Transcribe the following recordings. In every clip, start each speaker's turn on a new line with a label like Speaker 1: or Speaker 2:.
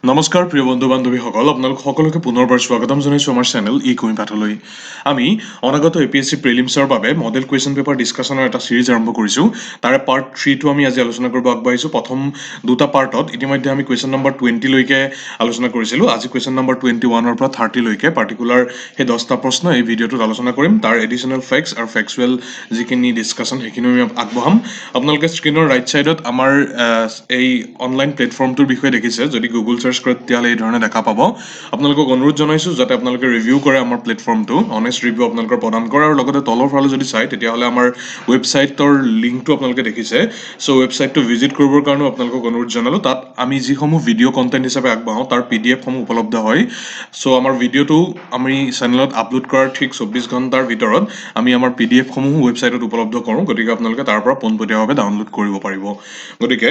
Speaker 1: নমস্কাৰ প্ৰিয় বন্ধু বান্ধৱীসকল, আপোনালোক সকলোকে পুনৰবাৰ স্বাগতম জনাইছোঁ আমাৰ চেনেল ই কুমি পাঠলৈ। আমি অনাগত APSC প্ৰিলিমছৰ বাবে মডেল কুৱেশ্যন পেপাৰ ডিছকাশ্যনৰ এটা ছিৰিজ আৰম্ভ কৰিছোঁ। তাৰে পাৰ্ট 3টো আমি আজি আলোচনা কৰিব আগবাঢ়িছোঁ। প্ৰথম দুটা পাৰ্টত ইতিমধ্যে আমি কুৱেশ্যন নম্বৰ 20লৈকে আলোচনা কৰিছিলোঁ। আজি কুৱেশ্যন নম্বৰ 21ৰ পৰা 30লৈকে পাৰ্টিকুলাৰ সেই 10টা প্ৰশ্ন এই ভিডিঅ'টোত আলোচনা কৰিম। তাৰ এডিশ্যনেল ফেক্টছ আৰু ফেক্সুৱেল যিখিনি ডিছকাশ্যন সেইখিনিও আমি আগবঢ়াম। আপোনালোকে স্ক্ৰীনৰ ৰাইট ছাইডত আমাৰ এই অনলাইন প্লেটফৰ্মটোৰ বিষয়ে দেখিছে। যদি গুগল চাৰ্চ কৰে তেতিয়াহ'লে এই ধৰণে দেখা পাব। আপোনালোকক অনুৰোধ জনাইছোঁ যাতে আপোনালোকে ৰিভিউ কৰে আমাৰ প্লেটফৰ্মটো, অনেষ্ট ৰিভিউ আপোনালোকৰ প্ৰদান কৰে, আৰু লগতে তলৰ ফালে যদি চায় তেতিয়াহ'লে আমাৰ ৱেবছাইটৰ লিংকটো আপোনালোকে দেখিছে। চ' ৱেবছাইটটো ভিজিট কৰিবৰ কাৰণেও আপোনালোকক অনুৰোধ জনালোঁ। তাত আমি যিসমূহ ভিডিঅ' কণ্টেণ্ট হিচাপে আগবঢ়াওঁ তাৰ PDF সমূহ উপলব্ধ হয়। চ' আমাৰ ভিডিঅ'টো আমি চেনেলত আপলোড কৰাৰ ঠিক 24 ঘণ্টাৰ ভিতৰত আমি আমাৰ PDF সমূহো ৱেবছাইটত উপলব্ধ কৰোঁ। গতিকে আপোনালোকে তাৰ পৰা পোনপটীয়াভাৱে ডাউনলোড কৰিব পাৰিব। গতিকে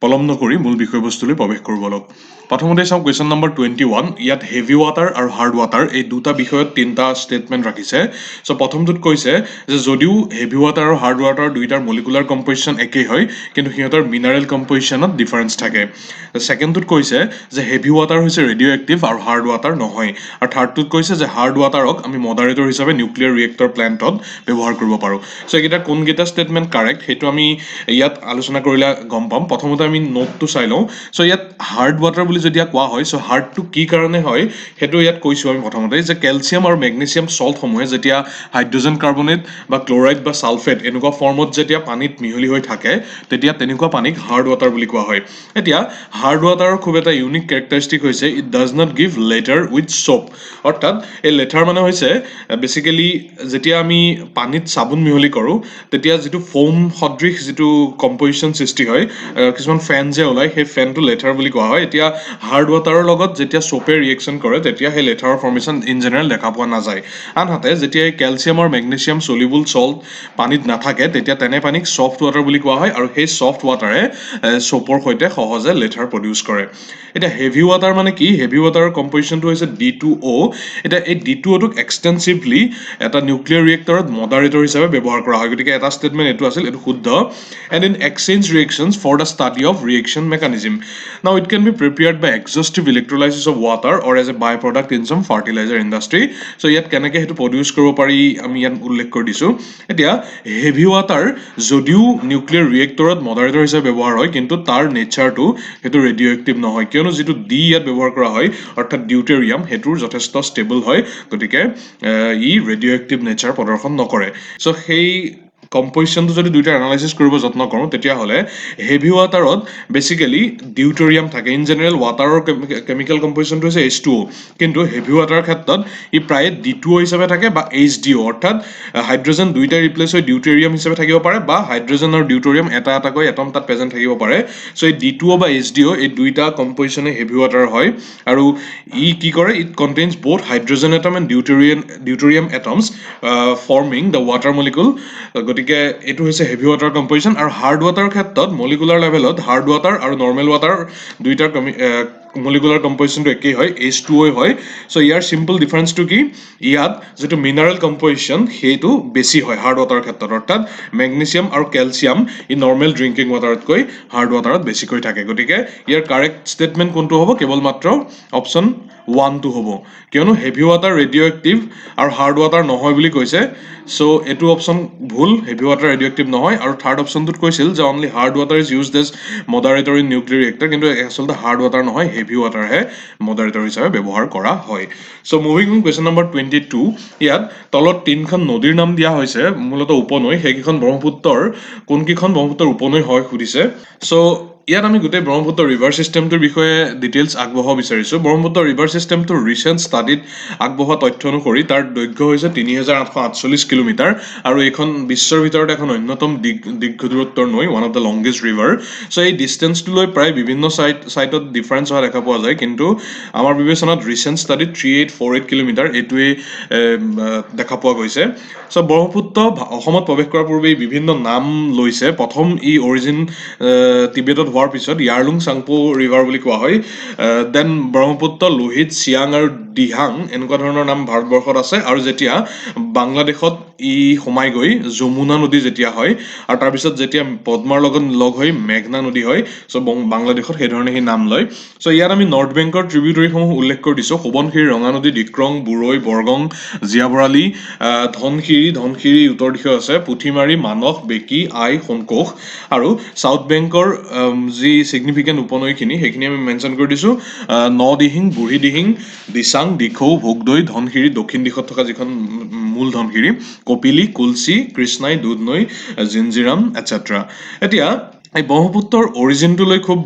Speaker 1: পলম নকৰি মূল বিষয়বস্তুলৈ প্ৰৱেশ কৰিব লওক। প্ৰথমতে চাওঁ কুৱেশ্যন নম্বৰ 21। ইয়াত হেভি ৱাটাৰ আৰু হাৰ্ড ৱাটাৰ এই দুটা বিষয়ত তিনিটা ষ্টেটমেণ্ট ৰাখিছে। চ' প্ৰথমটোত কৈছে যে যদিও হেভি ৱাটাৰ আৰু হাৰ্ড ৱাটাৰ দুইটাৰ মলিকুলাৰ কম্পজিশ্যন একেই হয়, কিন্তু সিহঁতৰ মিনাৰেল কম্পজিশ্যনত ডিফাৰেঞ্চ থাকে। ছেকেণ্ডটোত কৈছে যে হেভি ৱাটাৰ হৈছে ৰেডিঅ' এক্টিভ আৰু হাৰ্ড ৱাটাৰ নহয়। আৰু থাৰ্ডটোত কৈছে যে হাৰ্ড ৱাটাৰক আমি মডাৰেটৰ হিচাপে নিউক্লিয়াৰ ৰিয়েক্টৰ প্লেণ্টত ব্যৱহাৰ কৰিব পাৰোঁ। চ' এইকেইটা কোনকেইটা ষ্টেটমেণ্ট কাৰেক্ট সেইটো আমি ইয়াত আলোচনা কৰিলে গম পাম। প্ৰথমতে আমি নোটটো চাই লওঁ। চ' ইয়াত হাৰ্ড ৱাটাৰ বুলি যেতিয়া কোৱা হয়, চ' হাৰ্ডটো কি কাৰণে হয় সেইটো ইয়াত কৈছোঁ আমি প্ৰথমতে, যে কেলছিয়াম আৰু মেগনেছিয়াম চল্টসমূহে যেতিয়া হাইড্ৰজেন কাৰ্বনেট বা ক্লৰাইড বা ছালফেট এনেকুৱা ফৰ্মত যেতিয়া পানীত মিহলি হৈ থাকে, তেতিয়া তেনেকুৱা পানীক হাৰ্ড ৱাটাৰ বুলি কোৱা হয়। এতিয়া হাৰ্ড ৱাটাৰৰ খুব এটা ইউনিক কেৰেক্টাৰিষ্টিক হৈছে it does not give letter with soap. অৰ্থাৎ এই লেটাৰ মানে হৈছে বেচিকেলি যেতিয়া আমি পানীত চাবোন মিহলি কৰোঁ তেতিয়া যিটো ফ'ম সদৃশ যিটো কম্পজিশ্যন সৃষ্টি হয়, কিছুমান ফেন যে ওলায়, সেই ফেনটো লেটাৰ বুলি কোৱা হয়। এতিয়া হাৰ্ড ৱাটাৰৰ লগত যেতিয়া চ'পে ৰিয়েকশ্যন কৰে তেতিয়া সেই লেটাৰৰ ফৰ্মেশ্যন ইন জেনেৰেল দেখা পোৱা নাযায়। আনহাতে যেতিয়া এই কেলছিয়াম আৰু মেগনেছিয়াম চলিবল চল্ট পানীত নাথাকে তেতিয়া তেনে পানীক ছফ্ট ৱাটাৰ বুলি কোৱা হয়, আৰু সেই ছফ্ট ৱাটাৰে চ'পৰ সৈতে সহজে লেটাৰ প্ৰডিউচ কৰে। এতিয়া হেভি ৱাটাৰ মানে কি? হেভি ৱাটাৰৰ কম্পজিশ্যনটো হৈছে D2O। এতিয়া এই D2Oটোক এক্সটেন্সিভলি এটা নিউক্লিয়াৰ ৰিয়েক্টৰত মডাৰেটৰ হিচাপে ব্যৱহাৰ কৰা হয়। গতিকে এটা ষ্টেটমেণ্ট এইটো আছিল, এইটো শুদ্ধ। And in exchange reactions for the study of reaction mechanism. Now it can be prepared by exhaustive electrolysis of water or as a by product in some fertiliser industry. So' ইয়াত কেনেকৈ সেইটো produce কৰিব পাৰি আমি ইয়াত উল্লেখ কৰি দিছোঁ। এতিয়া হেভি ৱাটাৰ যদিও নিউক্লিয়াৰ ৰিয়েক্টৰত মডাৰেটৰ হিচাপে ব্যৱহাৰ হয়, কিন্তু তাৰ নেচাৰটো সেইটো ৰেডিঅ' এক্টিভ নহয়, কিয়নো যিটো ডি ইয়াত ব্যৱহাৰ কৰা হয় অৰ্থাৎ ডিউটেৰিয়াম সেইটোৰ যথেষ্ট ষ্টেবল হয়। গতিকে ই ৰেডিঅ' এক্টিভ নেচাৰ প্ৰদৰ্শন নকৰে। চ' সেই কম্পজিশ্যনটো যদি দুইটা এনালাইচিছ কৰিব যত্ন কৰোঁ তেতিয়াহ'লে হেভি ৱাটাৰত বেচিকেলি ডিউটেৰিয়াম থাকে। ইন জেনেৰেল ৱাটাৰৰ কেমিকেল কম্পজিশ্যনটো হৈছে H2O, কিন্তু হেভি ৱাটাৰৰ ক্ষেত্ৰত ই প্ৰায়ে D2O হিচাপে থাকে বা HDO, অৰ্থাৎ হাইড্ৰজেন দুইটাই ৰিপ্লেচ হৈ ডিউটেৰিয়াম হিচাপে থাকিব পাৰে, বা হাইড্ৰজেন আৰু ডিউটেৰিয়াম এটা এটাকৈ এটম তাত প্ৰেজেণ্ট থাকিব পাৰে। চ' এই D2O বা HDO এই দুইটা কম্পজিশ্যনে হেভি ৱাটাৰ হয়, আৰু ই কি কৰে? It contains both hydrogen atom and deuterium atoms forming the water molecule. গতিকে এইটো হৈছে হেভি ৱাটাৰ কম্পজিশ্যন। আৰু হাৰ্ড ৱাটাৰৰ ক্ষেত্ৰত মলিকুলাৰ লেভেলত হাৰ্ড ৱাটাৰ আৰু নৰ্মেল ৱাটাৰ দুইটাৰ মলিকুলাৰ কম্পজিশ্যনটো একেই হয়, H2O হয়। চ' ইয়াৰ চিম্পল ডিফাৰেঞ্চটো কি? ইয়াত যিটো মিনাৰেল কম্পজিশ্যন সেইটো বেছি হয় হাৰ্ড ৱাটাৰৰ ক্ষেত্ৰত, অৰ্থাৎ মেগনেছিয়াম আৰু কেলছিয়াম ই নৰ্মেল ড্ৰিংকিং ৱাটাৰতকৈ হাৰ্ড ৱাটাৰত বেছিকৈ থাকে। গতিকে ইয়াৰ কাৰেক্ট ষ্টেটমেণ্ট কোনটো হ'ব? কেৱল মাত্ৰ অপশ্যন 1টো হ'ব, কিয়নো হেভি ৱাটাৰ ৰেডিঅ' এক্টিভ আৰু হাৰ্ড ৱাটাৰ নহয় বুলি কৈছে। চ' এইটো অপশ্যন ভুল, হেভি ৱাটাৰ ৰেডিঅ' এক্টিভ নহয়। আৰু থাৰ্ড অপশ্যনটোত কৈছিল যে only hard water is used as moderator in nuclear reactor, কিন্তু আচলতে হাৰ্ড ৱাটাৰ নহয়, হেভি ৱাটাৰহে মডাৰেটৰ হিচাপে ব্যৱহাৰ কৰা হয়। So' moving on question number 22। ইয়াত তলত 3খন নদীৰ নাম দিয়া হৈছে, মূলতঃ উপনৈ। সেইকেইখন ব্ৰহ্মপুত্ৰৰ কোনকেইখন ব্ৰহ্মপুত্ৰৰ উপনৈ হয় সুধিছে। চ' ইয়াত আমি গোটেই ব্ৰহ্মপুত্ৰ ৰিভাৰ ছিষ্টেমটোৰ বিষয়ে ডিটেইলছ আগবঢ়াব বিচাৰিছোঁ। ব্ৰহ্মপুত্ৰ ৰিভাৰ ছিষ্টেমটোৰ ৰিচেণ্ট ষ্টাডিত আগবঢ়োৱা তথ্য অনুসৰি তাৰ দৈৰ্ঘ্য হৈছে 3848 কিলোমিটাৰ, আৰু এইখন বিশ্বৰ ভিতৰত এখন অন্যতম দীৰ্ঘ দূৰত্বৰ নৈ, one of the longest river. So' এই ডিষ্টেঞ্চটো লৈ প্ৰায় বিভিন্ন ছাইটত ডিফাৰেঞ্চ হোৱা দেখা পোৱা যায়, কিন্তু আমাৰ বিবেচনাত ৰিচেণ্ট ষ্টাডিত 3848 কিলোমিটাৰ এইটোৱেই দেখা পোৱা গৈছে। চ' ব্ৰহ্মপুত্ৰ অসমত প্ৰৱেশ কৰাৰ পূৰ্বে বিভিন্ন নাম লৈছে। প্ৰথম ই অৰিজিন টিবেটত হোৱাৰ পিছত ইয়াৰলুং চাংপো ৰিভাৰ বুলি কোৱা হয়। দেন ব্ৰহ্মপুত্ৰ, লোহিত, চিয়াং আৰু দিহাং এনেকুৱা ধৰণৰ নাম ভাৰতবৰ্ষত আছে আৰু যেতিয়া বাংলাদেশত ই সোমাই গৈ যমুনা নদী যেতিয়া হয় আৰু তাৰপিছত যেতিয়া পদ্মাৰ লগত লগ হৈ মেঘনা নদী হয় চ' বাংলাদেশত সেইধৰণে সেই নাম লয় চ' ইয়াত আমি নৰ্থ বেংকৰ ট্ৰিবিউটৰীসমূহ উল্লেখ কৰি দিছোঁ সোৱণশিৰি ৰঙানদী ডিক্ৰং বুৰৈ বৰগং জীয়াভৰালী ধনশিৰি উত্তৰ দিশে আছে পুথিমাৰী মানস বেকী আই সোণকোষ আৰু চাউথ বেংকৰ যি ছিগনিফিকেণ্ট উপনৈখিনি সেইখিনি আমি মেনশ্যন কৰি দিছোঁ নদিহিং বুঢ়ীদিহিং দিচাং দিখৌ ভোগদৈ ধনশিৰি দক্ষিণ দিশত থকা যিখন মূল ধনশিৰি কপিলী কুলচি কৃষ্ণাই দুধনৈ জিঞ্জিৰাম এটচেট্ৰা এতিয়া এই ব্ৰহ্মপুত্ৰৰ অৰিজিনটোলৈ খুব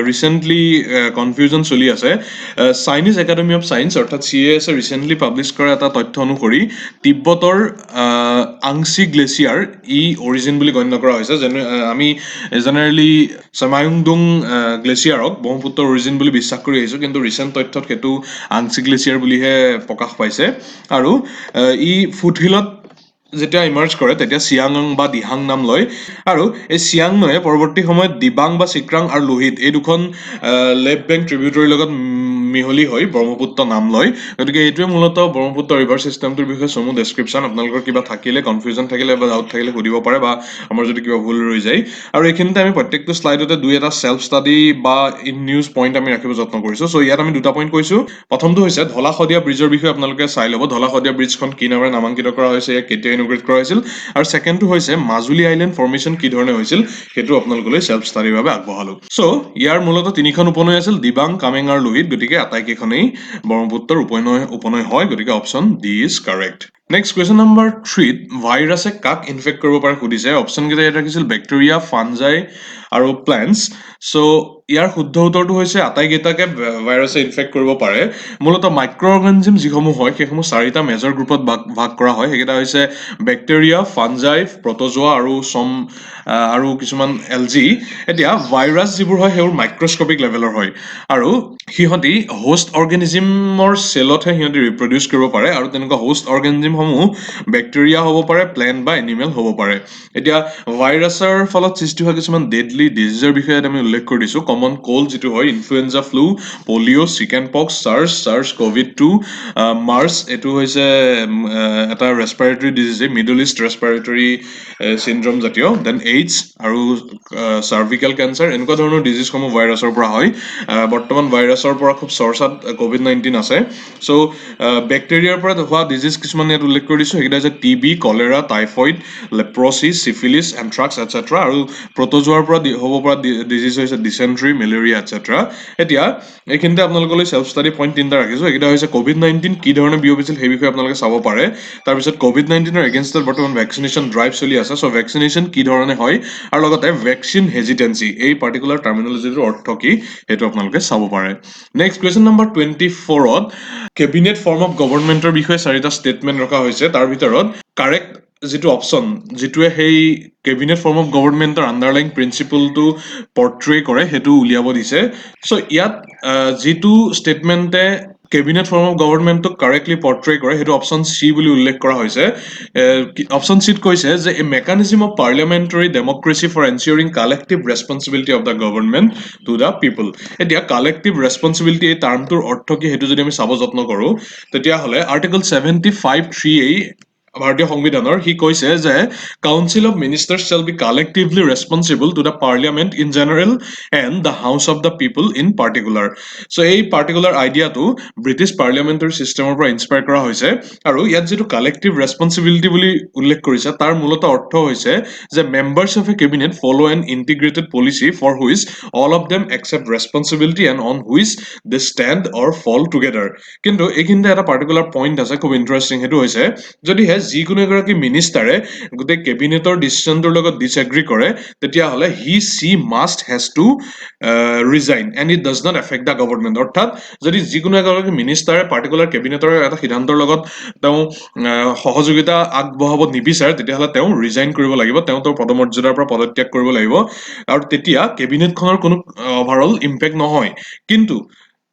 Speaker 1: ৰিচেণ্টলি কনফিউজন চলি আছে চাইনিজ একাডেমি অফ চায়েন্স অৰ্থাৎ CAS ৰিচেণ্টলি পাব্লিছ কৰা এটা তথ্য অনুসৰি তিব্বতৰ আংচি গ্লেচিয়াৰ ই অৰিজিন বুলি গণ্য কৰা হৈছে যেনে আমি জেনেৰেলি চামায়ুংডুং গ্লেচিয়াৰক ব্ৰহ্মপুত্ৰৰ অৰিজিন বুলি বিশ্বাস কৰি আহিছোঁ কিন্তু ৰিচেণ্ট তথ্যত সেইটো আংচি গ্লেচিয়াৰ বুলিহে প্ৰকাশ পাইছে আৰু ই ফুটহিলত যেতিয়া ইমাৰ্জ কৰে তেতিয়া চিয়াংং বা দিহাং নাম লয় আৰু এই চিয়াং নৈয়ে পৰৱৰ্তী সময়ত দিবাং বা চিক্ৰাং আৰু লোহিত এই দুখন লেফ্ট বেংক ট্ৰিবিউটৰীৰ লগত মিহলি হৈ ব্ৰহ্মপুত্ৰ নাম লয় গতিকে এইটোৱে মূলতঃ ব্ৰহ্মপুত্ৰ ৰিভাৰ ছিষ্টেমটোৰ বিষয়ে চমু ডেছক্ৰিপশ্যন আপোনালোকৰ কিবা থাকিলে কনফিউজন থাকিলে বা ডাউট থাকিলে সুধিব পাৰে বা আমাৰ যদি কিবা ভুল ৰৈ যায় আৰু এইখিনিতে আমি প্ৰত্যেকটো শ্লাইডতে দুই এটা চেল্ফ ষ্টাডি বা ইন নিউজ পইণ্ট আমি ৰাখিব যত্ন কৰিছোঁ চ' ইয়াত আমি দুটা পইণ্ট কৈছোঁ প্ৰথমটো হৈছে ধলা শদিয়া ব্ৰিজৰ বিষয়ে আপোনালোকে চাই ল'ব ধলা শদিয়া ব্ৰিজখন কি নামেৰে নামাংকিত কৰা হৈছে ইয়াক কেতিয়া ইনগ্ৰেট কৰা হৈছিল আৰু ছেকেণ্ডটো হৈছে মাজুলী আইলেণ্ড ফৰ্মেশ্যন কি ধৰণে হৈছিল সেইটো আপোনালোকলৈ চেল্ফ ষ্টাডিৰ বাবে আগবঢ়ালোঁ চ' ইয়াৰ মূলতঃ তিনিখন উপনৈ আছিল দিবাং কামেং আৰু লোহিত গতিকে আটাইকেইখনেই ব্ৰহ্মপুত্ৰৰ উপনৈ হয় গতিকে option D is correct next question number 3 ভাইৰাছে কাক ইনফেক্ট কৰিব পাৰে সুধিছে অপশ্যনকেইটা ইয়াত ৰাখিছিল বেক্টেৰিয়া ফানজাই আৰু প্লেণ্টছ চ' ইয়াৰ শুদ্ধ উত্তৰটো হৈছে আটাইকেইটাকে ভাইৰাছে ইনফেক্ট কৰিব পাৰে মূলতঃ মাইক্ৰ অৰ্গানিজম যিসমূহ হয় সেইসমূহ চাৰিটা মেজৰ গ্ৰুপত ভাগ কৰা হয় সেইকেইটা হৈছে বেক্টেৰিয়া ফানজাই প্ৰটজোৱা আৰু কিছুমান এলজি এতিয়া ভাইৰাছ যিবোৰ হয় সেইবোৰ মাইক্ৰস্কপিক লেভেলৰ হয় আৰু সিহঁতি হোষ্ট অৰ্গেনিজিমৰ চেলতহে সিহঁতি ৰিপ্ৰডিউচ কৰিব পাৰে আৰু তেনেকুৱা হোষ্ট অৰ্গেনিজিমসমূহ বেক্টেৰিয়া হ'ব পাৰে প্লেণ্ট বা এনিমেল হ'ব পাৰে এতিয়া ভাইৰাছৰ ফলত সৃষ্টি হোৱা কিছুমান ডেডলি ডিজিজৰ বিষয়ে আমি উল্লেখ কৰি দিছোঁ কমন কোল্ড যিটো হয় ইনফ্লুৱেঞ্জা ফ্লু পলিঅ' চিকেন পক্স চাৰ্চ কভিড-2 মাৰ্চ এইটো হৈছে এটা ৰেছপাইৰেটৰী ডিজিজ মিডল ইষ্ট ৰেছপাইৰেটৰী চিণ্ড্ৰম জাতীয় দেন এইডছ আৰু চাৰ্ভিকেল কেঞ্চাৰ এনেকুৱা ধৰণৰ ডিজিজসমূহ ভাইৰাছৰ পৰা হয় বৰ্তমান ভাইৰাছৰ পৰা খুব চৰ্চাত COVID-19 আছে চ' বেক্টেৰিয়াৰ পৰা হোৱা ডিজিজ কিছুমান ইয়াত উল্লেখ কৰি দিছোঁ সেইকেইটা হৈছে TB cholera typhoid leprosy syphilis anthrax etcetera আৰু প্ৰটজোৱাৰ পৰা হ'ব পৰা ডিজিজ হৈছে ডিচেণ্ট্ৰি মেলেৰিয়া এটচেট্ৰা এতিয়া এইখিনিতে আপোনালোকলৈ চেল্ফ ষ্টাডি পইণ্ট তিনিটা ৰাখিছোঁ এইকেইটা হৈছে COVID-19 কি ধৰণে বিয়পিছিল সেই বিষয়ে আপোনালোকে চাব পাৰে তাৰপিছত COVID-19ৰ এগেইনষ্টত বৰ্তমান ভেকচিনেশ্যন ড্ৰাইভ চলি আছে চ' ভেকচিনেশ্যন কি ধৰণে হয় আৰু লগতে ভেকচিন হেজিটেঞ্চি এই পাৰ্টিকুলাৰ টাৰ্মিনলজিটোৰ অৰ্থ কি সেইটো আপোনালোকে চাব পাৰে নেক্সট কুৱেশ্যন নম্বৰ 24ত কেবিনেট ফৰ্ম অফ গভৰ্ণমেণ্টৰ বিষয়ে চাৰিটা ষ্টেটমেণ্ট ৰখা হৈছে তাৰ ভিতৰত কাৰেক্ট যিটো অপশ্যন যিটোৱে সেই কেবিনেট ফৰ্ম অফ গভৰ্ণমেণ্টৰ আণ্ডাৰলাইন প্ৰিন্সিপলটো পৰ্ট্ৰে কৰে সেইটো উলিয়াব দিছে চ' ইয়াত যিটো ষ্টেটমেণ্টে কেবিনেট ফৰ্ম অফ গভৰ্ণমেণ্টক কাৰেক্টলি পৰ্ট্ৰে কৰে সেইটো অপশ্যন চি বুলি উল্লেখ কৰা হৈছে অপশ্যন চিত কৈছে যে a mechanism of parliamentary democracy for ensuring collective responsibility of the government to the people এতিয়া কালেক্টিভ ৰেছপঞ্চিবিলিটি এই টাৰ্মটোৰ অৰ্থ কি সেইটো যদি আমি চাব যত্ন কৰোঁ তেতিয়াহ'লে আৰ্টিকল 75(3)(a) ভাৰতীয় সংবিধানৰ সি কৈছে যে council of ministers shall be collectively responsible to the parliament in general and the house of the people in particular so' এই পাৰ্টিকুলাৰ আইডিয়াটো ব্ৰিটিছ পাৰ্লিয়ামেণ্টাৰী ছিষ্টেমৰ পৰা ইনস্পায়াৰ কৰা হৈছে আৰু ইয়াত যিটো কালেক্টিভ ৰেছপঞ্চিবিলিটি বুলি উল্লেখ কৰিছে তাৰ মূলতঃ অৰ্থ হৈছে যে members of a cabinet follow' an integrated policy for which all of them accept responsibility and on which they stand or fall together কিন্তু এইখিনিতে এটা পাৰ্টিকুলাৰ পইণ্ট আছে খুব ইণ্টাৰেষ্টিং সেইটো হৈছে যদিহে যিকোনো এগৰাকী মিনিষ্টাৰে গোটেই কেবিনেটৰ ডিচিশ্যনটোৰ লগত ডিছএগ্ৰী কৰে তেতিয়াহ'লে সি must has to resign and it does not affect the government অৰ্থাৎ যদি যিকোনো এগৰাকী মিনিষ্টাৰে পাৰ্টিকুলাৰ কেবিনেটৰ এটা সিদ্ধান্তৰ লগত তেওঁ সহযোগিতা আগবঢ়াব নিবিচাৰে তেতিয়াহ'লে তেওঁ ৰিজাইন কৰিব লাগিব তেওঁ তেওঁৰ পদমৰ্যাদাৰ পৰা পদত্যাগ কৰিব লাগিব আৰু তেতিয়া কেবিনেটখনৰ কোনো অভাৰঅল ইম্পেক্ট নহয় কিন্তু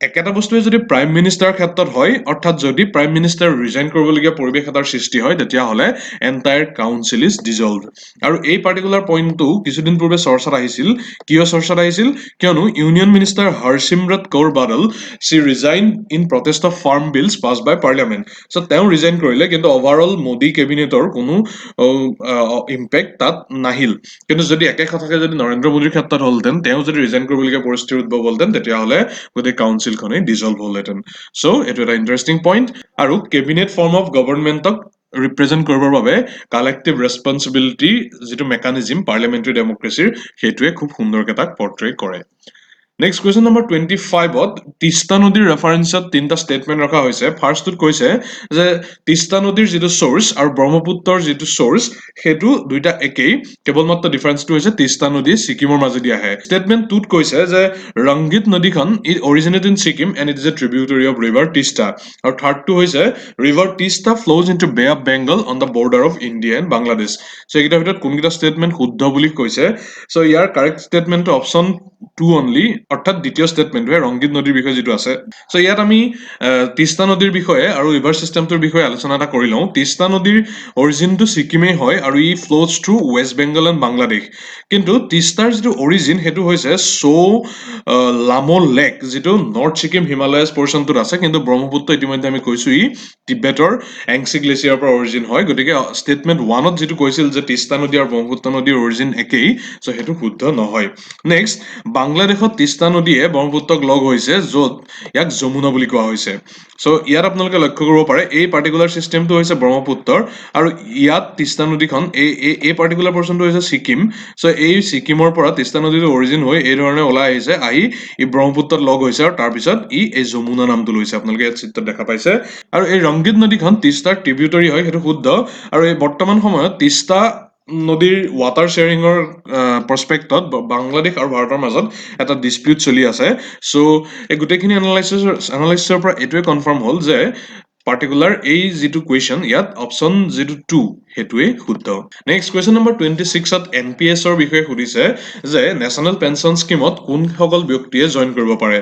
Speaker 1: একেটা বস্তুৱে যদি প্ৰাইম মিনিষ্টাৰৰ ক্ষেত্ৰত হয়, অৰ্থাৎ যদি প্ৰাইম মিনিষ্টাৰ ৰিজাইন কৰিবলগীয়া পৰিৱেশ এটাৰ সৃষ্টি হয়, তেতিয়াহ'লে এণ্টায়াৰ কাউন্সিল ইজ ডিজলভ। আৰু এই পাৰ্টিকুলাৰ পইণ্টটো কিছুদিন পূৰ্বে চৰ্চাত আহিছিল। কিয় চৰ্চাত আহিছিল? কিয়নো union minister Harsimrat Kaur Badal she resign in protest of farm bills pass by parliament. So' তেওঁ ৰিজাইন কৰিলে, কিন্তু অভাৰঅল মোদী কেবিনেটৰ কোনো ইম্পেক্ট তাত নাহিল। কিন্তু যদি একে কথাকে যদি নৰেন্দ্ৰ মোদীৰ ক্ষেত্ৰত হ'লহেঁতেন, তেওঁ যদি ৰিজাইন কৰিবলগীয়া পৰিস্থিতিৰ উদ্ভৱ হ'লহেঁতেন, তেতিয়াহ'লে গোটেই কাউন্সিলখনেই ডিজলভ হ'লহেঁতেন। চ' এইটো এটা ইণ্টাৰেষ্টিং পইণ্ট। আৰু কেবিনেট ফৰ্ম অফ গভৰ্ণমেণ্টক ৰিপ্ৰেজেণ্ট কৰিবৰ বাবে কালেক্টিভ ৰেছপনচিবিলিটি যিটো মেকানিজিম পাৰ্লিয়ামেণ্টাৰী ডেমক্ৰেচিৰ, সেইটোৱে খুব সুন্দৰকৈ তাক পৰ্ট্ৰে কৰে। নেক্সট কুৱেশ্যন নম্বৰ 25ত তিষ্টা নদীৰ ৰেফাৰেঞ্চত তিনিটা ষ্টেটমেণ্ট ৰখা হৈছে। ফাৰ্ষ্টটোত কৈছে যে তিষ্টা নদীৰ যিটো চ'ৰ্চ আৰু ব্ৰহ্মপুত্ৰৰ যিটো চ'ৰ্চ, সেইটো দুইটা একেই, কেৱল মাত্ৰ ডিফাৰেঞ্চটো হৈছে তিষ্টা নদী ছিকিমৰ মাজেদি আহে। ষ্টেটমেণ্ট 2ত কৈছে যে ৰংগীত নদীখন it originate in Sikkim and it is a tributary of river Teesta. আৰু থাৰ্ডটো হৈছে river Teesta flows into bay of Bengal on the border of India and Bangladesh. So' এইকেইটাৰ ভিতৰত কোনকেইটা ষ্টেটমেণ্ট শুদ্ধ বুলি কৈছে? চ' ইয়াৰ কাৰেক্ট ষ্টেটমেণ্টটো অপশ্যন 2 অনলি, অৰ্থাৎ দ্বিতীয় ষ্টেটমেণ্টটোৱে ৰংগীত নদীৰ বিষয়ে যিটো আছে। চ' ইয়াত আমি তিষ্টা নদীৰ বিষয়ে আৰু ৰিভাৰ ছিষ্টেমটোৰ বিষয়ে আলোচনা এটা কৰি লওঁ। তিষ্টা নদীৰ অৰিজিনটো ছিকিমেই হয় আৰু ই flows through West Bengal and Bangladesh. কিন্তু তিষ্টাৰ যিটো অৰিজিন সেইটো হৈছে লামো লেক, যিটো নৰ্থ ছিকিম হিমালয়াছ পৰ্চনটোত আছে। কিন্তু ব্ৰহ্মপুত্ৰ ইতিমধ্যে আমি কৈছোঁ ই তিব্বেতৰ এংচি গ্লেচিয়াৰৰ পৰা অৰিজিন হয়। গতিকে ষ্টেটমেণ্ট 1ত যিটো কৈছিল যে তিষ্টা নদী আৰু ব্ৰহ্মপুত্ৰ নদীৰ অৰিজিন একেই, চ' সেইটো শুদ্ধ নহয়। নেক্সট, বাংলাদেশত তিষ্টা নদীয়ে ব্ৰহ্মপুত্ৰক লগ হৈছে, য'ত ইয়াক যমুনা বুলি কোৱা হৈছে। চ' ইয়াত আপোনালোকে লক্ষ্য কৰিব পাৰে এই পাৰ্টিকুলাৰ ছিষ্টেমটো হৈছে ব্ৰহ্মপুত্ৰৰ, আৰু ইয়াত তিষ্টা নদীখন এই পাৰ্টিকুলাৰ পৰ্চনটো হৈছে ছিকিম। চ' এই ছিকিমৰ পৰা তিষ্টা নদীটো অৰিজিন হৈ এই ধৰণে ওলাই আহিছে, আহি ই ব্ৰহ্মপুত্ৰত লগ হৈছে, আৰু তাৰপিছত ই এই যমুনা নামটো লৈছে। আপোনালোকে ইয়াত চিত্ৰত দেখা পাইছে। আৰু এই ৰংগীত নদীখন তিষ্টাৰ ট্ৰিবিউটৰী হয়, সেইটো শুদ্ধ। আৰু এই বৰ্তমান সময়ত তিষ্টা নদীৰ ৱাটাৰ শ্বেয়াৰিঙৰ প্ৰস্পেক্টত বাংলাদেশ আৰু ভাৰতৰ মাজত এটা ডিছপিউট চলি আছে। চ' এই গোটেইখিনি এনালাইচিছৰ পৰা এইটোৱে কনফাৰ্ম হ'ল যে পাৰ্টিকুলাৰ এই যিটো কুৱেশ্যন, ইয়াত অপশ্যন যিটো 2 সেইটোৱেই শুদ্ধ। নেক্সট কুৱেশ্যন নম্বৰ 26ত NPS-ৰ বিষয়ে সুধিছে যে নেশ্যনেল পেঞ্চন স্কীমত কোনসকল ব্যক্তিয়ে জইন কৰিব পাৰে।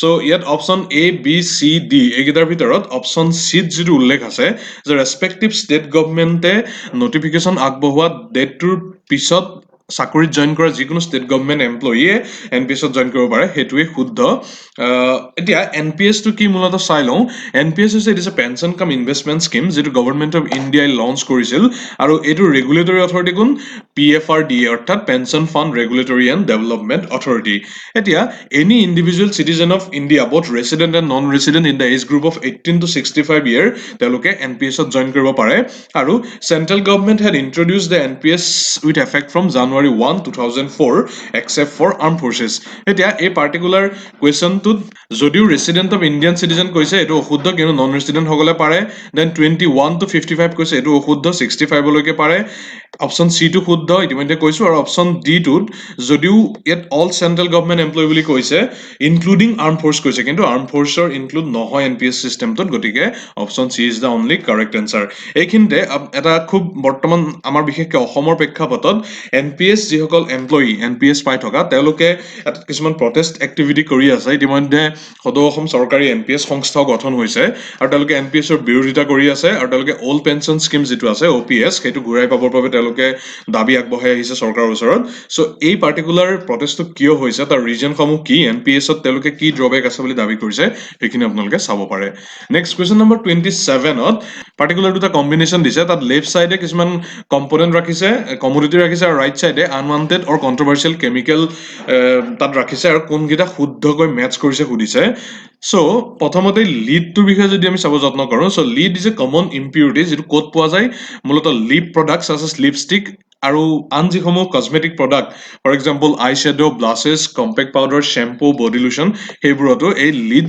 Speaker 1: চ' ইয়াত option A, B, C, D এইকেইটাৰ ভিতৰত অপশ্যন চিত যিটো উল্লেখ আছে যে ৰেচপেক্টিভ ষ্টেট গভমেণ্টে নটিফিকেশ্যন আগবঢ়োৱা ডেটটোৰ পিছত চাকৰিত জইন কৰা যিকোনো ষ্টেট গভমেণ্ট এমপ্লয়ীয়ে NPS-ত জইন কৰিব পাৰে, সেইটোৱেই শুদ্ধ। এতিয়া NPS-টো কি মূলতঃ চাই লওঁ। NPS হৈছে it is a pension cum investment scheme, যিটো গভৰ্ণমেণ্ট অফ ইণ্ডিয়াই লঞ্চ কৰিছিল। আৰু এইটোৰ ৰেগুলেটৰী অথৰিটি কোন? PFRDA, অৰ্থাৎ pension fund regulatory and development authority. এতিয়া any individual citizen of India, both resident and non resident in the age group of 18 to 65 year, তেওঁলোকে NPS-ত join কৰিব পাৰে। আৰু central government had introduced the NPS with effect from January 1, 2004 except for arm forces. এতিয়া এই particular কুৱেশ্যনটোত যদিও resident of Indian citizen কৈছে, এইটো অশুদ্ধ, কিন্তু নন ৰেচিডেণ্টসকলে পাৰে। দেন 21 to 55 কৈছে, এইটো অশুদ্ধ, 65লৈকে পাৰে। অপশ্যন চিটো শুদ্ধ, ইতিমধ্যে কৈছোঁ। আৰু অপশ্যন ডিটোত যদিও ইয়াত অল চেণ্ট্ৰেল গভমেণ্ট এমপ্লয়ী বুলি কৈছে, ইনক্লুডিং আৰ্ম ফ'ৰ্চ কৈছে, কিন্তু আৰ্ম ফ'ৰ্চৰ ইনক্লুড নহয় NPS চিষ্টেমটোত। গতিকে option C is the only correct answer. এইখিনিতে এটা খুব বৰ্তমান আমাৰ বিশেষকৈ অসমৰ প্ৰেক্ষাপটত NPS যিসকল এমপ্লয়ী NPS পাই থকা, তেওঁলোকে কিছুমান প্ৰটেষ্ট এক্টিভিটি কৰি আছে। ইতিমধ্যে সদৌ অসম চৰকাৰী NPS সংস্থাও গঠন হৈছে, আৰু তেওঁলোকে NPS-ৰ বিৰোধিতা কৰি আছে। আৰু তেওঁলোকে অল্ড পেঞ্চন স্কীম যিটো আছে OPS, সেইটো ঘূৰাই পাবৰ বাবে তেওঁলোকে দাবী আগবঢ়াই আহিছে চৰকাৰৰ ওচৰত। চ' এই পাৰ্টিকুলাৰ প্ৰটেষ্টটো কিয় হৈছে, তাৰ ৰিজনসমূহ কি, NPS-ত তেওঁলোকে কি ড্ৰবেক আছে বুলি দাবী কৰিছে, সেইখিনি আপোনালোকে চাব পাৰে। নেক্সট কুৱেশ্যন নম্বৰ 27ত পাৰ্টিকুলাৰ দুটা কম্বিনেশ্যন দিছে। তাত লেফ্ট চাইডে কিছুমান কম্পনেণ্ট ৰাখিছে, কমোডিটি ৰাখিছে, আৰু ৰাইট চাইডে আনৱান্টেড অৰ কণ্ট্ৰভাৰ্চিয়েল কেমিকেল তাত ৰাখিছে, আৰু কোনকেইটা শুদ্ধকৈ মেটচ কৰিছে সুধিছে। চ' প্ৰথমতে লিডটোৰ বিষয়ে যদি আমি চাব যত্ন কৰোঁ, চ' লিড ইজ এ কমন ইম্পিউৰিটি, যিটো ক'ত পোৱা যায়, মূলতঃ লিপ প্ৰডাক্টছ আছে, লিপষ্টিক আৰু আন যিসমূহ cosmetic product, for example eye shadow, blushes, compact powder, shampoo, body lotion, সেইবোৰতো এই লিড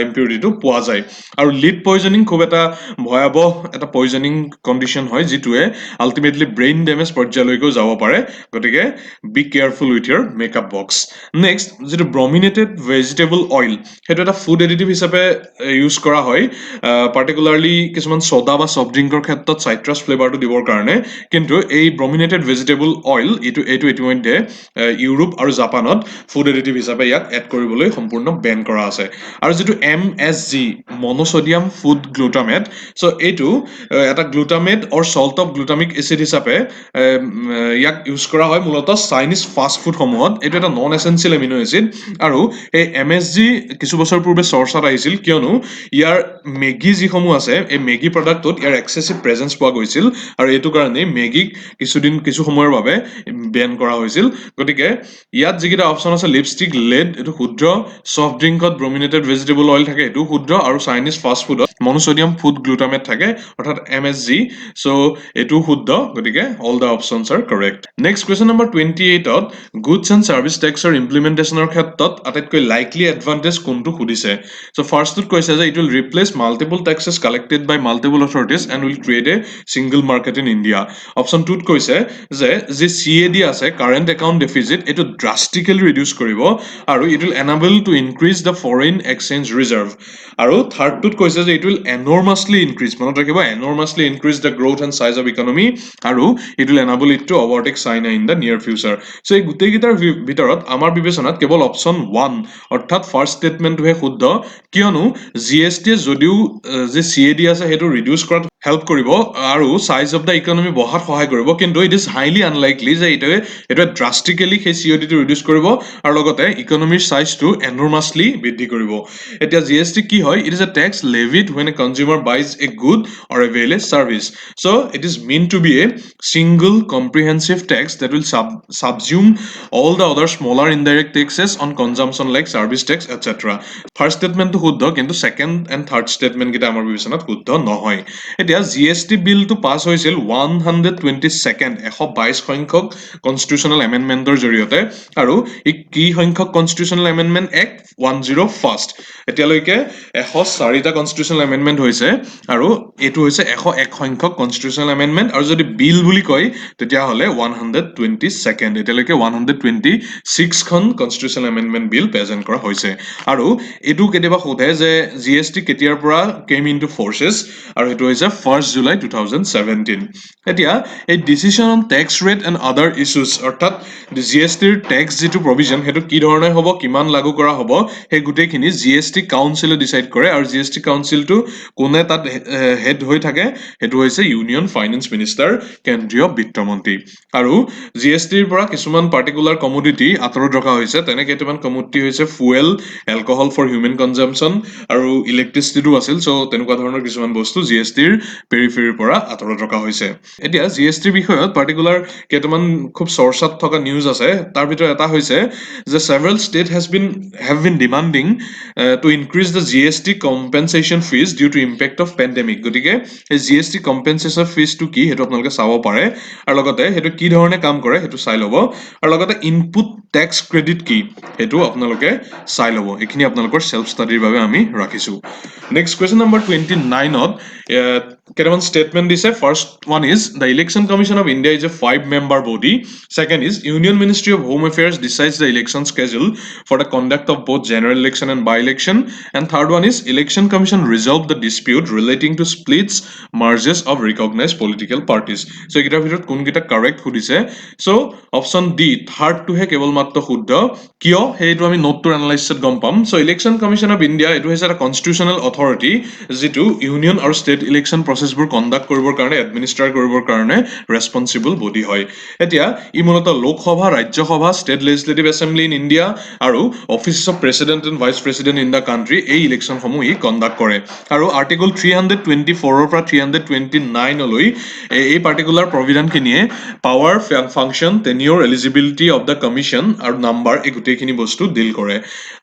Speaker 1: ইম্পিউৰিটিটো পোৱা যায়। আৰু লিড পয়জনিং খুব এটা ভয়াৱহ এটা পয়জনিং কণ্ডিশ্যন হয়, যিটোৱে আল্টিমেটলি ব্ৰেইন ডেমেজ পৰ্যায়লৈকেও যাব পাৰে। গতিকে be careful with your makeup box. Next, যিটো ব্ৰমিনেটেড ভেজিটেবল অইল, সেইটো এটা ফুড এডিটিভ হিচাপে ইউজ কৰা হয়, পাৰ্টিকুলাৰলি কিছুমান ছ'ডা বা ছফ্ট ড্ৰিংকৰ ক্ষেত্ৰত চাইট্ৰাছ ফ্লেভাৰটো দিবৰ কাৰণে। কিন্তু এই ব্ৰমিনেটেড ব্ৰমিনেটেড ভেজিটেবল অইল এইটো ইতিমধ্যে ইউৰোপ আৰু জাপানত ফুড এডিটিভ হিচাপে ইয়াক এড কৰিবলৈ সম্পূৰ্ণ বেন কৰা আছে আৰু যেটো MSG monosodium food glutamate so এইটো এটা glutamate or salt of glutamic acid হিচাপে ইয়াক ইউজ কৰা হয় মূলতঃ চাইনিজ ফাষ্ট ফুড সমূহত এইটো এটা নন এসেনশিয়েল এমিনো এসিড আৰু এই MSG কিছু বছৰ পূৰ্বে চৰ্চাত আহিছিল কিয়নো ইয়াৰ মেগি যিসমূহ আছে এই মেগি প্ৰডাক্টত ইয়াৰ এক্সেসিভ প্ৰেজেন্স পোৱা গৈছিল আৰু এইটো কাৰণে মেগিক কিছু সময়ৰ বাবে বেন কৰা হৈছিল গতিকে ইয়াত যিকেইটা অপচন আছে লিপষ্টিক লেড এইটো শুদ্ধ সফট ড্ৰিংকত ব্ৰমিনেটেড ভেজিটেবল অইল থাকে এইটো শুদ্ধ আৰু চাইনিজ ফাষ্ট ফুডত মনোছডিয়াম ফুড গ্লুটামেট থাকে অৰ্থাৎ MSG সো এইটো শুদ্ধ গতিকে all the options are correct next question number 28ত গুডছ এণ্ড সাৰ্ভিস টেক্সৰ ইমপ্লিমেন্টেশনৰ ক্ষেত্ৰত আটাইতকৈ লাইকলি এডভান্টেজ কোনটো সুধিছে সো ফাৰ্ষ্টটোত কৈছে যে it will replace multiple taxes collected by multiple authorities and will create a single market in India option 2ত কৈছে যে যি CAD আছে কাৰেণ্ট একাউণ্ট ডেফিচিট এইটো ড্ৰাষ্টিকেলি ৰিডিউচ কৰিব আৰু it will enable to increase the foreign exchange reserve আৰু থাৰ্ডটোত কৈছে যে ইট উইল এনৰ্মাছলি ইনক্ৰিজ মনত ৰাখিব enormously increase the growth and size of economy আৰু it will enable it to overtake China in the near future so এই গোটেইকেইটাৰ ভিতৰত আমাৰ বিবেচনাত কেৱল অপচন 1 অৰ্থাৎ ফাৰ্ষ্ট ষ্টেটমেণ্টটোহে শুদ্ধ কিয়নো GST যদিও যে CAD আছে সেইটো ৰিডিউচ কৰাত হেল্প কৰিব আৰু সাইজ অফ দ্য ইকনমি বঢ়াত সহায় কৰিব কিন্তু ইট ইজ হাইলি আনলাইকলি যে এইটোৱে ড্ৰাষ্টিকেলি সেই COD-টো ৰিডিউচ কৰিব আৰু লগতে ইকনমিৰ সাইজটো এনৰ্মাছলি বৃদ্ধি কৰিব এতিয়া GST কি হয় it is a tax levied when a consumer buys a good or avail a service so it is meant to be a single comprehensive tax that will subsume all the other smaller indirect taxes on consumption like service tax etc first ষ্টেটমেণ্টটো শুদ্ধ কিন্তু second and third statement কেইটা আমাৰ বিবেচনাত শুদ্ধ নহয় এতিয়া GST বিলটো পাছ হৈছিল 122nd 122 সংখ্যক কনষ্টিটিউচনেল এমেণ্ডমেণ্টৰ জৰিয়তে আৰু ই কি সংখ্যক কনষ্টিটিউচনেল এমেণ্ডমেণ্ট এক্ট 101st এতিয়ালৈকে 104টা কনষ্টিটিউচনেল এমেণ্ডমেণ্ট হৈছে আৰু এইটো হৈছে 101 সংখ্যক কনষ্টিটিউচনেল এমেণ্ডমেণ্ট আৰু যদি বিল বুলি কয় তেতিয়াহ'লে 122nd এতিয়ালৈকে 126খন কনষ্টিটিউচনেল এমেণ্ডমেণ্ট বিল প্ৰেজেণ্ট কৰা হৈছে আৰু এইটো কেতিয়াবা সোধে যে GST কেতিয়াৰ পৰা কেম ইনটু ফৰ্চেছ আৰু সেইটো হৈছে 1st July 2017 এতিয়া এই decision on tax rate and other issues অৰ্থাৎ GSTৰ ট্যাক্স যেটো প্ৰভিজন সেইটো কি ধৰণে হ'ব কিমান লাগু কৰা হ'ব সেই গোটেইখিনি GST কাউন্সিলে ডিসাইড কৰে আৰু GST কাউন্সিলটো কোনে তাত হেড হৈ থাকে সেইটো হৈছে ইউনিয়ন ফাইনেন্স মিনিষ্টাৰ কেন্দ্ৰীয় বিত্তমন্ত্ৰী আৰু GSTৰ পৰা কিছুমান পাৰ্টিকুলাৰ কমোডিটি আঁতৰত ৰখা হৈছে তেনে কেইটামান কমোডিটি হৈছে fuel alcohol for human consumption আৰু ইলেক্ট্ৰিচিটিটো আছিল সো তেনেকুৱা ধৰণৰ কিছুমান বস্তু GSTৰ পেৰিফেৰিৰ পৰা আঁতৰত ৰখা হৈছে এতিয়া GSTৰ বিষয়ত পাৰ্টিকুলাৰ কেইটামান খুব চৰ্চাত থকা নিউজ আছে তাৰ ভিতৰত এটা হৈছে যে several states have been demanding to increase the GST compensation fees due to impact of pandemic গতিকে এই GST compensation fees টো কি হেতু আপোনালোকে চাব পাৰে আৰু লগতে হেতু কি ধৰণে কাম কৰে হেতু চাই লব আৰু লগতে ইনপুট ট্যাক্স ক্ৰেডিট কি হেতু আপোনালোকে চাই লব এখিনি আপোনালোকৰ সেলফ ষ্টাডিৰ বাবে আমি ৰাখিছো নেক্সট কোৱেশ্চন নম্বৰ 29ত কেইটামান statement দিছে first one is the election commission of India is a 5-member body second is Union Ministry of Home Affairs decides the election schedule for the conduct of both general election and by-election and third one is election commission resolved the dispute relating to splits merges of recognized political parties so একিটাৰ ভিতৰত কোনকিটা correct সুধিছে so option D third to হে কেৱল মাত্ৰ শুদ্ধ কিয় হেইটো আমি নোটটো এনালাইসিছত গম পাম so election commission of India এটো হৈছে এটা কনষ্টিটিউচনেল অথৰিটি যেটো ইউনিয়ন আৰু ষ্টেট ইলেকশ্যন প্ৰসেছবোৰ কণ্ডাক্ট কৰিবৰ কাৰণে এডমিনিষ্ট্ৰেট কৰিবৰ কাৰণে ৰেসপন্সিবল বডি হয় এতিয়া ই মূলতঃ Lok Sabha Rajya Sabha state legislative assembly in India আৰু office of president and vice president in the country এই ইলেকশ্যন সমূহ ই কণ্ডাক্ট কৰে আৰু আৰ্টিকল 324 ৰ পৰা 329 লৈ এই পাৰ্টিকুলাৰ প্ৰভিধানখিনিয়ে power function tenure eligibility of the commission আৰু নাম্বাৰ এই গোটেইখিনি বস্তু ডিল কৰে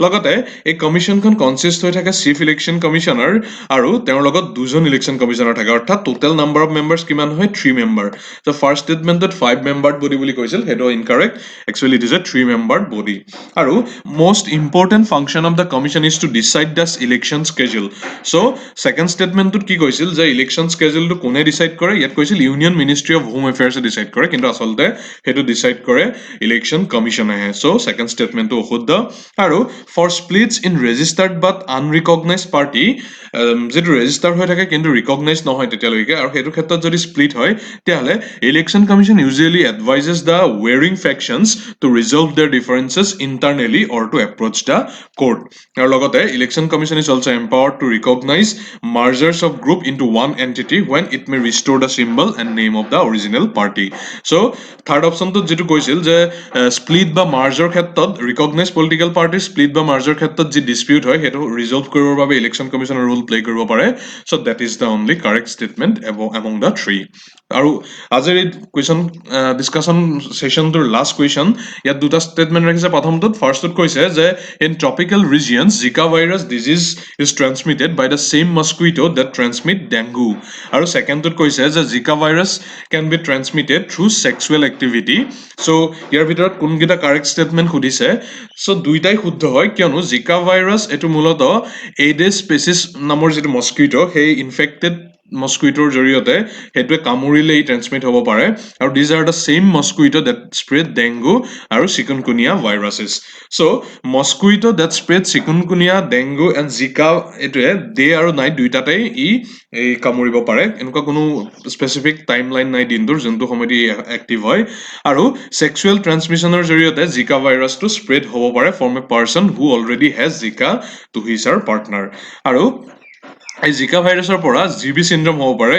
Speaker 1: লগতে এই কমিশনখন কনসিষ্ট হৈ থাকে চিফ ইলেকশ্যন কমিশনাৰ আৰু তেওঁৰ লগত দুজন ইলেকশ্যন কমিশনাৰ থাকে অৰ্থাৎ টোটাল নাম্বাৰ অফ মেম্বাৰ্স কিমান হয় 3 মেম্বাৰ সো ফাৰ্ষ্ট ষ্টেটমেন্টত 5 মেম্বাৰ্ড বডি বুলি কৈছিল হেটো incorrect actually it is a 3 membered body আৰু most important function of the commission is to decide the election schedule so second ষ্টেটমেন্টত কি কৈছিল যে ইলেকশ্যন স্কেডিউলটো কোনে ডিসাইড কৰে ইয়াত কৈছিল ইউনিয়ন মিনিষ্ট্ৰি অফ হোম এফেয়াৰ্সে ডিসাইড কৰে কিন্তু আসলতে হেটো ডিসাইড কৰে ইলেকশ্যন কমিশনে সো সেকেন্ড ষ্টেটমেন্টটো অশুদ্ধ আৰু for splits in registered but unrecognized party যেটো ৰেজিষ্টাৰ হৈ থাকে কিন্তু ৰিকগনাইজ নহয় তেতিয়ালৈকে আৰু সেইটো ক্ষেত্ৰত যদি স্প্লিট হয় তেতিয়াহ'লে election commission usually advises the warring factions to resolve their differences internally or to approach the court আৰু লগতে election commission is also' empowered to recognize mergers of group into one entity when it may restore the symbol and name of the original party. So third অপশ্যনটোত যিটো কৈছিল যে split বা মাৰ্জৰ ক্ষেত্ৰত recognise political পাৰ্টিৰ split বা মাৰ্জৰ ক্ষেত্ৰত যি ডিস্পিউট হয় সেইটো ৰিজল্ভ কৰিবৰ বাবে ইলেকশ্যন কমিশ্যনৰ ৰোল প্লে কৰিব পাৰে so' that is the only correct statement among the three আৰু আজিৰ এই কুৱেশ্যন ডিছকাশ্যন ছেশ্যনটোৰ লাষ্ট কুৱেশ্যন ইয়াত দুটা ষ্টেটমেণ্ট ৰাখিছে প্ৰথমটোত ফাৰ্ষ্টটোত কৈছে যে in tropical regions Zika virus disease is transmitted by the same mosquito that transmit dengue আৰু ছেকেণ্ডটোত কৈছে যে Zika virus can be transmitted through sexual activity so' ইয়াৰ ভিতৰত কোনকেইটা কাৰেক্ট ষ্টেটমেণ্ট সুধিছে চ' দুইটাই শুদ্ধ হয় কিয়নো জিকা ভাইৰাছ এইটো মূলতঃ এইডেছ স্পেচিছ নামৰ যিটো মস্কুইটো সেই ইনফেক্টেড মস্কুইটোৰ জৰিয়তে সেইটোৱে কামুৰিলে ই ট্ৰেন্সমিট হ'ব পাৰে আৰু these are the same mosquito that spread dengue আৰু chikungunya viruses so' mosquito that spread chikungunya dengue and Zika এইটোৱে ডে আৰু নাইট দুইটাতেই এই কামুৰিব পাৰে এনেকুৱা কোনো স্পেচিফিক টাইম লাইন নাই দিনটোৰ যোনটো সময়ত ই এক্টিভ হয় আৰু ছেক্সুৱেল ট্ৰেন্সমিশ্যনৰ জৰিয়তে জিকা ভাইৰাছটো স্প্ৰেড হ'ব পাৰে from a person who already has জিকা টু হিজ আৰ পাৰ্টনাৰ আৰু এই জিকা ভাইৰাছৰ পৰা জিবি চিণ্ড্ৰম হ'ব পাৰে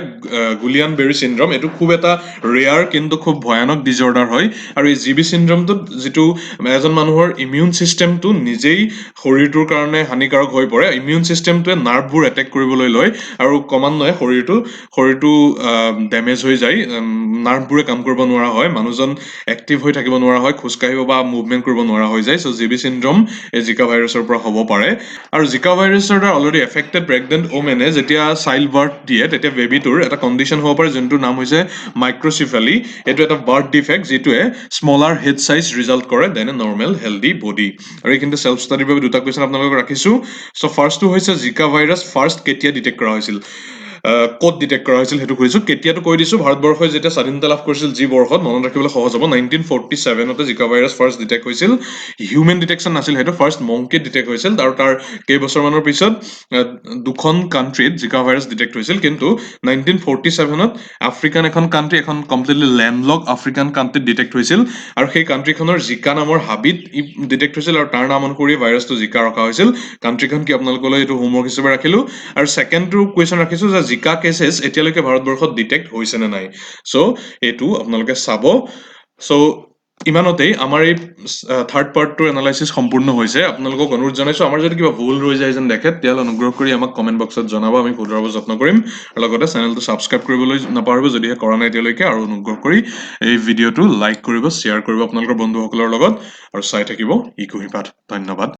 Speaker 1: গুলিয়ান বেৰী চিণ্ড্ৰম এইটো খুব এটা ৰেয়াৰ কিন্তু খুব ভয়ানক ডিজৰ্ডাৰ হয় আৰু এই জিবি চিণ্ড্ৰমটোত যিটো এজন মানুহৰ ইমিউন ছিষ্টেমটো নিজেই শৰীৰটোৰ কাৰণে হানিকাৰক হৈ পৰে ইমিউন ছিষ্টেমটোৱে নাৰ্ভবোৰ এটেক কৰিবলৈ লয় আৰু ক্ৰমান্বয়ে শৰীৰটো ডেমেজ হৈ যায় নাৰ্ভবোৰে কাম কৰিব নোৱাৰা হয় মানুহজন এক্টিভ হৈ থাকিব নোৱাৰা হয় খোজকাঢ়িব বা মুভমেণ্ট কৰিব নোৱাৰা হৈ যায় চ' জিবি চিণ্ড্ৰম এই জিকা ভাইৰাছৰ পৰা হ'ব পাৰে আৰু জিকা ভাইৰাছৰ দ্বাৰা অলৰেডি এফেক্টেড প্ৰেগনেণ্ট ওমেনে যেতিয়া চাইল্ড বাৰ্থ দিয়ে তেতিয়া বেবীটোৰ এটা কণ্ডিশ্যন হ'ব পাৰে যোনটোৰ নাম হৈছে মাইক্ৰ'চিফেলি এইটো এটা বাৰ্থ ডিফেক্ট যিটোৱে স্মলাৰ হেড চাইজ ৰিজাল্ট কৰে দেন এ নৰ্মেল হেল্ডি বডি আৰু এইখিনিতে ছেল্ফ ষ্টাডিৰ বাবে দুটা কুৱেশ্যন আপোনালোকক ৰাখিছোঁ চ' ফাৰ্ষ্টটো হৈছে জিকা ভাইৰাছ ফাৰ্ষ্ট কেতিয়া ডিটেক্ট কৰা হৈছিল ক'ত ডিটেক্ট কৰা হৈছিল সেইটো কৈছোঁ কেতিয়াতো কৈ দিছোঁ ভাৰতবৰ্ষই যেতিয়া স্বাধীনতা লাভ কৰিছিল যি বৰ্ষত মনত ৰাখিবলৈ সহজ হ'ব 1947 জিকা ভাইৰাছ ফাৰ্ষ্ট ডিটেক্ট হৈছিল হিউমেন ডিটেকশ্যন নাছিল সেইটো ফাৰ্ষ্ট মংকিত ডিটেক্ট হৈছিল আৰু তাৰ কেইবছৰমানৰ পিছত দুখন কাণ্ট্ৰিত জিকা ভাইৰাছ ডিটেক্ট হৈছিল কিন্তু 1947 আফ্ৰিকান এখন কাণ্ট্ৰি এখন কমপ্লিটলি লেণ্ডলক আফ্ৰিকান কাণ্ট্ৰিত ডিটেক্ট হৈছিল আৰু সেই কাণ্ট্ৰিখনৰ জিকা নামৰ হাবিত ডিটেক্ট হৈছিল আৰু তাৰ নাম অনুসৰি ভাইৰাছটো জিকা ৰখা হৈছিল কাণ্ট্ৰিখন কি আপোনালোকলৈ এইটো হোমৱৰ্ক হিচাপে ৰাখিলোঁ আৰু ছেকেণ্ডটো কুৱেশ্যন ৰাখিছোঁ যে জিকা কেছেছ এতিয়ালৈকে ভাৰতবৰ্ষত ডিটেক্ট হৈছে নে নাই চ' এইটো আপোনালোকে চাব চ' ইমানতেই আমাৰ এই থাৰ্ড পাৰ্টটোৰ এনালাইচিছ সম্পূৰ্ণ হৈছে আপোনালোকক অনুৰোধ জনাইছোঁ আমাৰ যদি কিবা ভুল ৰৈ যায় যেন দেখে তেতিয়াহ'লে অনুগ্ৰহ কৰি আমাক কমেণ্ট বক্সত জনাব আমি শুধৰাব যত্ন কৰিম আৰু লগতে চেনেলটো ছাবস্ক্ৰাইব কৰিবলৈ নাপাহৰিব যদিহে কৰা নাই এতিয়ালৈকে আৰু অনুগ্ৰহ কৰি এই ভিডিঅ'টো লাইক কৰিব শ্বেয়াৰ কৰিব আপোনালোকৰ বন্ধুসকলৰ লগত আৰু চাই থাকিব ই কুঁহিপাত ধন্যবাদ